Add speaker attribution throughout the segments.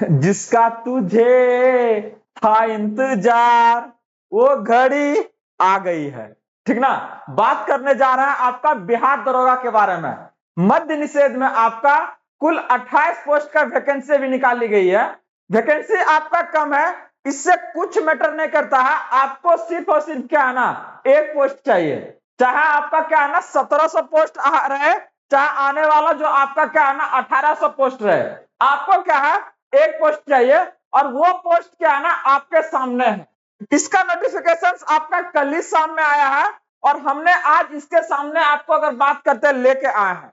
Speaker 1: जिसका तुझे था इंतजार वो घड़ी आ गई है। ठीक ना। बात करने जा रहा है आपका बिहार दरोगा के बारे में। मद्य निषेध में आपका कुल 28 पोस्ट का वैकेंसी भी निकाली गई है। वैकेंसी आपका कम है, इससे कुछ मैटर नहीं करता है। आपको सिर्फ और सिर्फ क्या है ना, एक पोस्ट चाहिए। चाहे आपका क्या है ना 1700 पोस्ट रहे, चाहे आने वाला जो आपका क्या है ना 1800 पोस्ट रहे, आपको क्या है एक पोस्ट चाहिए। और वो पोस्ट क्या है ना आपके सामने है। इसका नोटिफिकेशन आपका कल ही शाम में आया है और हमने आज इसके सामने आपको अगर बात करते हैं लेके आए हैं।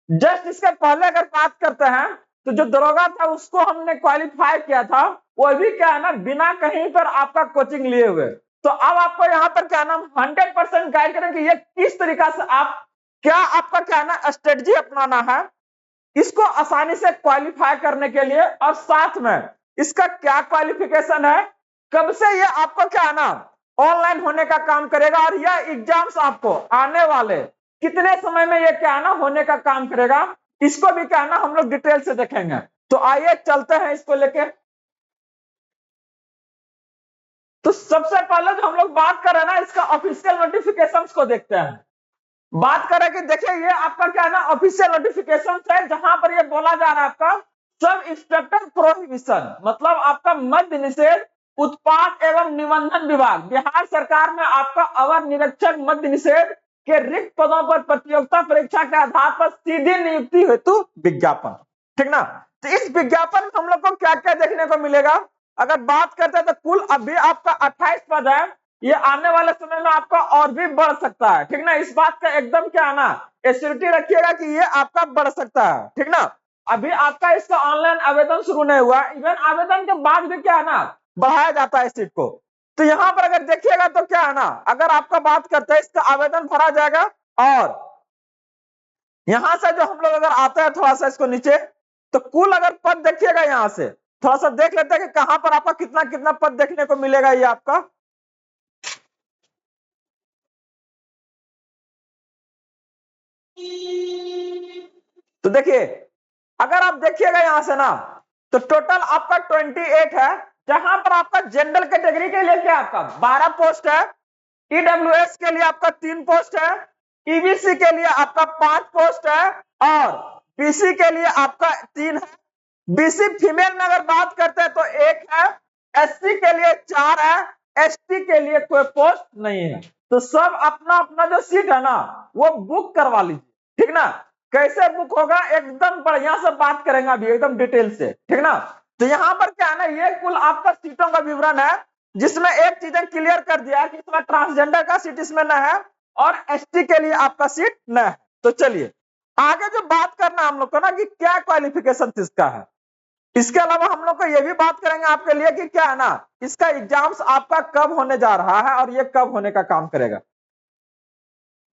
Speaker 1: जस्ट इसके पहले अगर बात करते हैं तो जो दरोगा था उसको हमने क्वालिफाई किया था, वो भी क्या है ना बिना कहीं पर आपका कोचिंग लिए हुए। तो अब आपको यहाँ पर क्या नाम 100% गाइड करेंगे ये किस तरीका से आप क्या आपका क्या है ना स्ट्रेटजी अपनाना है इसको आसानी से क्वालिफाई करने के लिए, और साथ में इसका क्या क्वालिफिकेशन है, कब से ये आपको क्या है ना ऑनलाइन होने का काम करेगा, और यह एग्जाम्स आपको आने वाले कितने समय में ये क्या है ना होने का काम करेगा, इसको भी क्या है ना हम लोग डिटेल से देखेंगे। तो आइए चलते हैं इसको लेके। तो सबसे पहले जो हम लोग बात कर रहे हैं ना इसका ऑफिशियल नोटिफिकेशन को देखते हैं। बात करें कि देखिए ये आपका क्या है ना ऑफिशियल नोटिफिकेशन है, जहां पर ये बोला जा रहा है आपका सब इंस्पेक्टर प्रोहिबिशन, मतलब आपका मद्य निषेध उत्पाद एवं निबंधन विभाग बिहार सरकार में आपका अवर निरीक्षक मद्य निषेध के रिक्त पदों पर प्रतियोगिता परीक्षा के आधार पर सीधी नियुक्ति हेतु विज्ञापन। ठीक ना। तो इस विज्ञापन में हम लोग को क्या क्या देखने को मिलेगा, अगर बात करते हैं तो कुल अभी आपका 28 पद है। ये आने वाले समय में आपका और भी बढ़ सकता है। ठीक ना। इस बात का एकदम क्या है ना एश्योरिटी रखिएगा कि ये आपका बढ़ सकता है। ठीक ना। अभी आपका इसका ऑनलाइन आवेदन शुरू नहीं हुआ, इवन आवेदन के बाद भी क्या है ना बढ़ाया जाता है सीट को। तो यहाँ पर अगर देखिएगा तो क्या है ना, अगर आपका बात करते हैं इसका आवेदन भरा जाएगा, और यहां से जो हम लोग अगर आते हैं थोड़ा सा इसको नीचे, तो कुल अगर पद देखिएगा यहां से थोड़ा सा देख लेते हैं कि कहां पर आपका कितना कितना पद देखने को मिलेगा ये आपका। तो देखिए अगर आप देखिएगा यहां से ना, तो टोटल आपका 28 है, जहां पर आपका जनरल कैटेगरी के लिए क्या आपका 12 पोस्ट है, ईडब्ल्यूएस के लिए आपका 3 पोस्ट है, ईबीसी के लिए आपका 5 पोस्ट है, और बीसी के लिए आपका 3 है। बीसी फीमेल में अगर बात करते हैं तो 1 है, एससी के लिए 4 है, एसटी के लिए कोई पोस्ट नहीं है। तो सब अपना अपना जो सीट है ना वो बुक करवा लीजिए। ठीक ना। कैसे बुक होगा एकदम बढ़िया से बात करेंगे अभी एकदम डिटेल से। ठीक ना। तो यहाँ पर क्या है ना ये कुल आपका सीटों का विवरण है, जिसमें एक चीजें क्लियर कर दिया कि इसमें ट्रांसजेंडर का सीट इसमें न है और एसटी के लिए आपका सीट न है। तो चलिए आगे जो बात करना हम लोग को ना कि क्या क्वालिफिकेशन इसका है, इसके अलावा हम लोग को ये भी बात करेंगे आपके लिए कि क्या है ना इसका एग्जाम्स आपका कब होने जा रहा है और ये कब होने का काम करेगा।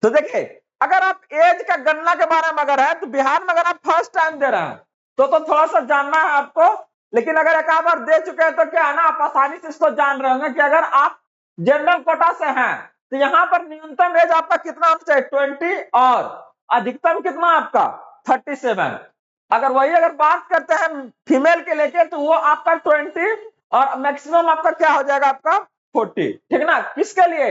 Speaker 1: तो देखिए अगर आप एज का गणना के बारे में अगर है तो बिहार में अगर आप फर्स्ट टाइम दे रहे हैं तो थोड़ा सा जानना है आपको, लेकिन अगर एक बार दे चुके हैं तो क्या है ना आप आसानी से इसको जान रहे होंगे कि अगर आप जनरल कोटा से हैं तो यहाँ पर न्यूनतम एज आपका कितना होना चाहिए 20, और अधिकतम कितना आपका 37। अगर वही अगर बात करते हैं फीमेल के लेके तो वो आपका 20 और मैक्सिमम आपका क्या हो जाएगा आपका 40। ठीक ना। किसके लिए,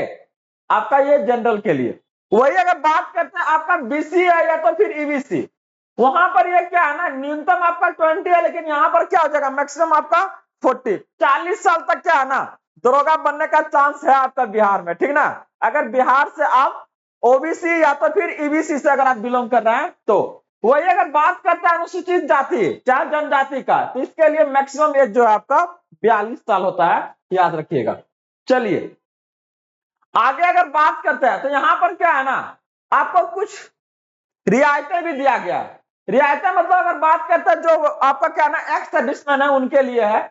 Speaker 1: आपका ये जनरल के लिए। वही अगर बात करते हैं आपका बीसी है या तो फिर ईबीसी, वहां पर ये क्या है ना न्यूनतम आपका 20 है, लेकिन यहाँ पर क्या हो जाएगा मैक्सिमम आपका 40। 40 साल तक क्या है ना दरोगा बनने का चांस है आपका बिहार में। ठीक ना। अगर बिहार से आप ओबीसी या तो फिर ईबीसी से अगर आप बिलोंग कर रहे हैं तो। वही अगर बात करते हैं अनुसूचित जाति चाहे जनजाति का, तो इसके लिए मैक्सिमम एज जो है आपका 42 साल होता है, याद रखिएगा। चलिए आगे अगर बात करते हैं तो यहां पर क्या है ना आपको कुछ रियायतें भी दिया गया है। रियायतें मतलब अगर बात करते हैं जो आपका क्या ना एक्स सर्विसमैन है उनके लिए है।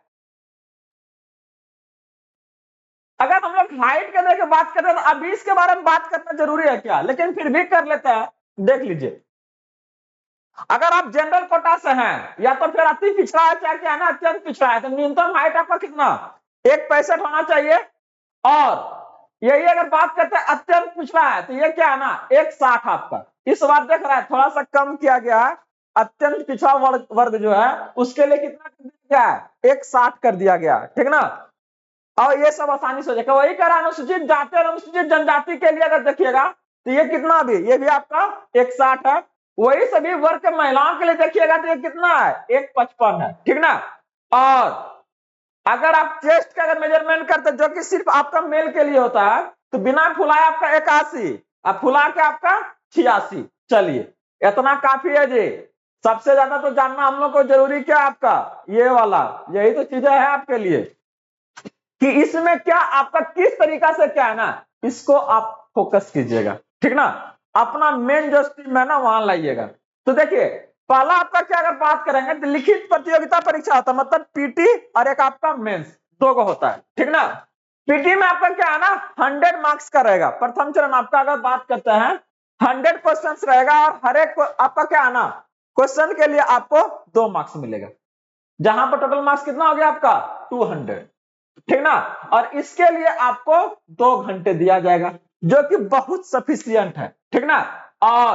Speaker 1: अगर हम लोग हाइट के लेकर बात करते हैं तो अभी इसके बारे में बात करना जरूरी है क्या, लेकिन फिर भी कर लेते हैं। देख लीजिए अगर आप जनरल कोटा से हैं या तो फिर अति पिछड़ा है चाहे क्या है ना अत्यंत पिछड़ा है, तो न्यूनतम हाइट आपका कितना 1.65 होना चाहिए। और यही अगर बात करते हैं अत्यंत पिछड़ा है तो ये क्या है ना 1.60 आपका। इस बार देख रहा है थोड़ा सा कम किया गया है, अत्यंत पिछड़ा वर्ग जो है उसके लिए कितना क्या है 160 कर दिया गया, ठीक ना। और ये सब आसानी से हो जाएगा। वही कह अनुसूचित जाति और अनुसूचित जनजाति के लिए अगर देखिएगा तो ये कितना भी, ये भी आपका 160 है। वही सभी वर्ग के महिलाओं के लिए देखिएगा तो ये कितना है 155 है, ठीक ना। और अगर आप चेस्ट का अगर मेजरमेंट करते जो कि सिर्फ आपका मेल के लिए होता है तो बिना फुलाए आपका 81 और फुला के आपका 86। चलिए इतना काफी है जी। सबसे ज्यादा तो जानना हम लोग को जरूरी क्या आपका ये वाला, यही तो चीजें है आपके लिए कि इसमें क्या आपका किस तरीका से क्या है ना, इसको आप फोकस कीजिएगा, ठीक ना। अपना मेन जो स्ट्रीम है ना वहां लाइएगा। तो देखिए पहला आपका क्या अगर बात करेंगे तो लिखित प्रतियोगिता परीक्षा होता है, मतलब पीटी और एक आपका मेंस, दो को होता है, ठीक ना। पीटी में आपका क्या है ना 100 मार्क्स का रहेगा। प्रथम चरण आपका अगर बात करते हैं 100 क्वेश्चन रहेगा और हर एक आपका क्या है ना क्वेश्चन के लिए आपको 2 मार्क्स मिलेगा, जहां पर टोटल मार्क्स कितना हो गया आपका 200, ठीक ना। और इसके लिए आपको 2 घंटे दिया जाएगा जो कि बहुत सफिशियंट है, ठीक ना। और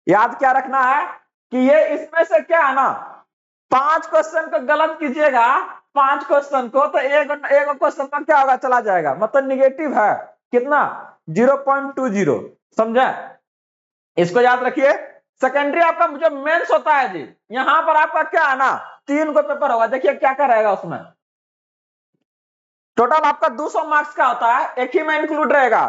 Speaker 1: याद क्या रखना है कि ये इसमें से क्या है ना 5 क्वेश्चन को गलत कीजिएगा, 5 क्वेश्चन को तो एक क्वेश्चन का क्या होगा चला जाएगा, मतलब निगेटिव है कितना 0.20, समझे। इसको याद रखिए। सेकेंडरी आपका जो मेंस होता है जी, यहां पर आपका क्या है ना 3 को पेपर होगा। देखिए क्या क्या रहेगा उसमें, टोटल आपका 200 मार्क्स का होता है, एक ही में इंक्लूड रहेगा।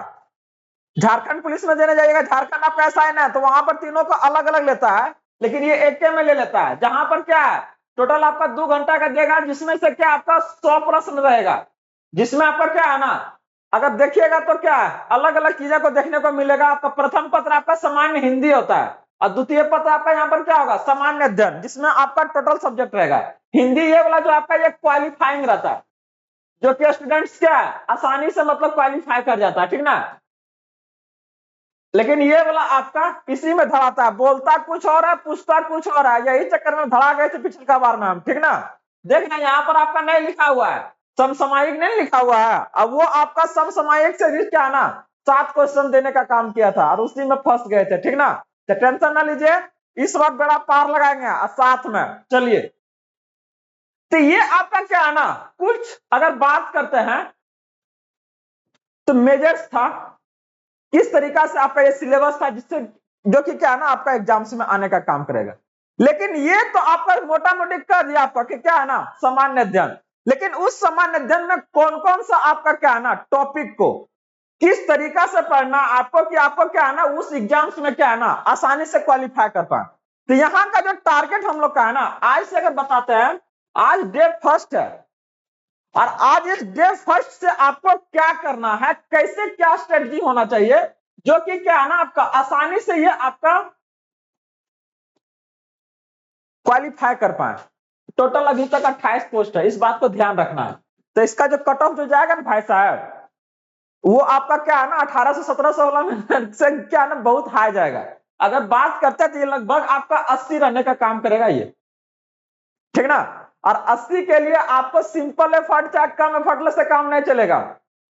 Speaker 1: झारखंड पुलिस में देने जाइएगा, झारखंड आपका असाइन है तो वहां पर तीनों को अलग अलग लेता है, लेकिन ये एक में ले लेता है। जहां पर क्या है टोटल आपका 2 घंटा का देगा, जिसमें से क्या आपका 100 प्रश्न रहेगा, जिसमें आपका क्या है ना अगर देखिएगा तो क्या है अलग अलग चीजों को देखने को मिलेगा। आपका प्रथम पत्र आपका सामान्य हिंदी होता है और द्वितीय पत्र आपका यहाँ पर क्या होगा सामान्य अध्ययन, जिसमें आपका टोटल सब्जेक्ट रहेगा हिंदी। ये वाला जो आपका ये क्वालिफाइंग रहता है, जो कि स्टूडेंट्स क्या है आसानी से मतलब क्वालिफाई कर जाता है, ठीक ना। लेकिन ये वाला आपका इसी में धड़ाता है, बोलता कुछ और है पूछता कुछ और है, यही चक्कर में धड़ा गए थे पिछली का बार में हम, ठीक ना। देखना यहाँ पर आपका नहीं लिखा हुआ है, समसामयिक नहीं लिखा हुआ है। अब वो आपका समसामयिक से क्या है ना 7 क्वेश्चन देने का काम किया था और उसी में फंस गए थे, ठीक ना। तो टेंशन ना लीजिए, इस वक्त बड़ा पार लगाएंगे साथ में। चलिए तो ये आपका क्या है ना कुछ अगर बात करते हैं तो मेजर्स था, किस तरीका से आपका ये सिलेबस था जिससे जो कि क्या है ना आपका एग्जाम्स में आने का काम करेगा। लेकिन ये तो आपका मोटा मोटी कर दिया आपका कि क्या है ना सामान्य अध्ययन, लेकिन उस सामान्य अध्ययन में कौन कौन सा आपका क्या है ना टॉपिक को किस तरीका से पढ़ना आपको कि आपको क्या है ना उस एग्जाम्स में क्या है ना आसानी से क्वालिफाई कर पाए। तो यहाँ का जो टारगेट हम लोग का है ना आज से अगर बताते हैं, आज डे फर्स्ट है और आज इस डे फर्स्ट से आपको क्या करना है, कैसे क्या स्ट्रेटजी होना चाहिए जो कि क्या है ना आपका आसानी से ये आपका क्वालिफाई कर पाए। टोटल अभी तक 28 पोस्ट है, इस बात को ध्यान रखना है। तो इसका जो कट ऑफ जो जाएगा ना भाई साहब वो आपका क्या है ना 18 से 1700 में से क्या है ना बहुत हाई जाएगा। अगर बात करते हैं तो ये लगभग आपका 80 रहने का काम करेगा ये, ठीक ना। और 80 के लिए आपको सिंपल एफर्ट चाहे कम एफर्ट से काम नहीं चलेगा।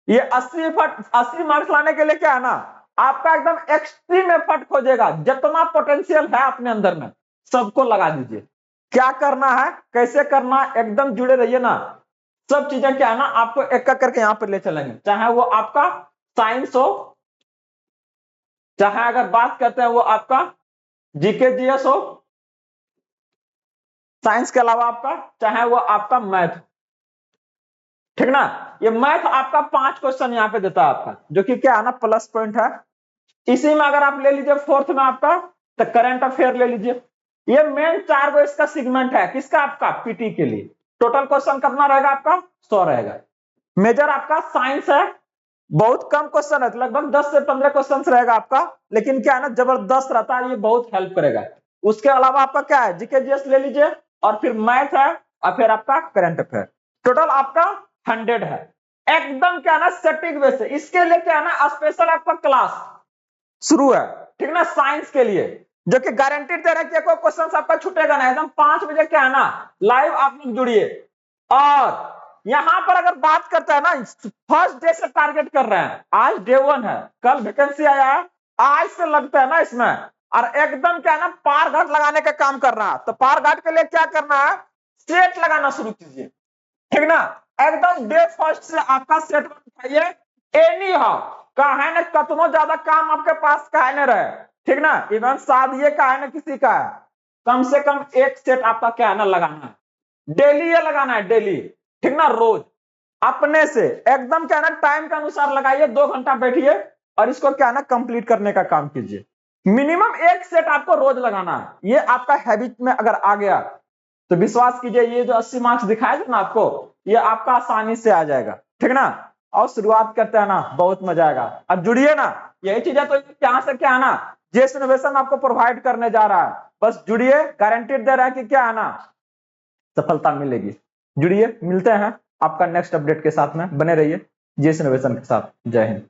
Speaker 1: ये 80 मार्क्स लाने के लिए क्या है ना आपका एकदम एक्सट्रीम एफर्ट खोजेगा, जितना पोटेंशियल है अपने अंदर में सबको लगा दीजिए। क्या करना है कैसे करना है एकदम जुड़े रहिए ना, सब चीजें क्या है ना आपको एक एक करके यहाँ पर ले चलेंगे, चाहे वो आपका साइंस हो, चाहे अगर बात करते हैं वो आपका जीके जीएस हो, साइंस के अलावा आपका चाहे वो आपका मैथ, ठीक ना। ये मैथ आपका 5 क्वेश्चन यहाँ पे देता है आपका, जो कि क्या है ना प्लस पॉइंट है। इसी में अगर आप ले लीजिए फोर्थ में आपका तो करंट अफेयर ले लीजिए। ये मेन 4 गो इसका सेगमेंट है, किसका आपका पीटी के लिए। टोटल क्वेश्चन कितना रहेगा आपका 100 रहेगा। मेजर आपका साइंस है, बहुत कम क्वेश्चन है, लगभग 10 से 15 क्वेश्चन रहेगा आपका, लेकिन क्या है ना जबरदस्त रहता है, ये बहुत हेल्प करेगा। उसके अलावा आपका क्या है जीके जीएस ले लीजिए और फिर मैथ है और फिर आपका करंट अफेयर। टोटल आपका 100 है, एकदम क्या ना सटीक वे से। इसके लिए क्या है ना स्पेशल आपका क्लास शुरू है, ठीक ना साइंस के लिए, जो कि गारंटेड दे रहा है कि कोई क्वेश्चन आपका छूटेगा ना। एकदम 5 बजे क्या है ना लाइव आप लोग जुड़िए। और यहां पर अगर बात करते हैं ना फर्स्ट डे से टारगेट कर रहे हैं, आज डे 1 है, कल वैकेंसी आया है, आज से लगता है ना इसमें और एकदम क्या है ना पार घाट लगाने का काम कर रहा है। तो पार घाट के लिए क्या करना है सेट लगाना शुरू कीजिए, ठीक ना। एकदम डे फर्स्ट से आपका सेट उठाइए, एनी हाउ कहे न कतनो ज्यादा काम आपके पास कहे न रहे, ठीक ना, इवन शादी का है ना किसी का है, कम से कम एक सेट आपका क्या है ना लगाना है, डेली ये लगाना है, डेली, ठीक ना, रोज अपने से एकदम क्या है ना टाइम के अनुसार लगाइए, 2 घंटा बैठिए और इसको क्या है ना कंप्लीट करने का काम कीजिए। मिनिमम एक सेट आपको रोज लगाना है, ये आपका हैबिट में अगर आ गया तो विश्वास कीजिए ये जो 80 मार्क्स दिखाए थे ना आपको, ये आपका आसानी से आ जाएगा, ठीक ना। और शुरुआत करते हैं ना, बहुत मजा आएगा। अब जुड़िए ना, यही चीज है, तो क्या से क्या है ना, जेस इनोवेशन आपको प्रोवाइड करने जा रहा है, बस जुड़िए, गारंटेड दे रहा है कि क्या है ना सफलता मिलेगी। जुड़िए, मिलते हैं आपका नेक्स्ट अपडेट के साथ में, बने रहिए जेस इनोवेशन के साथ। जय हिंद।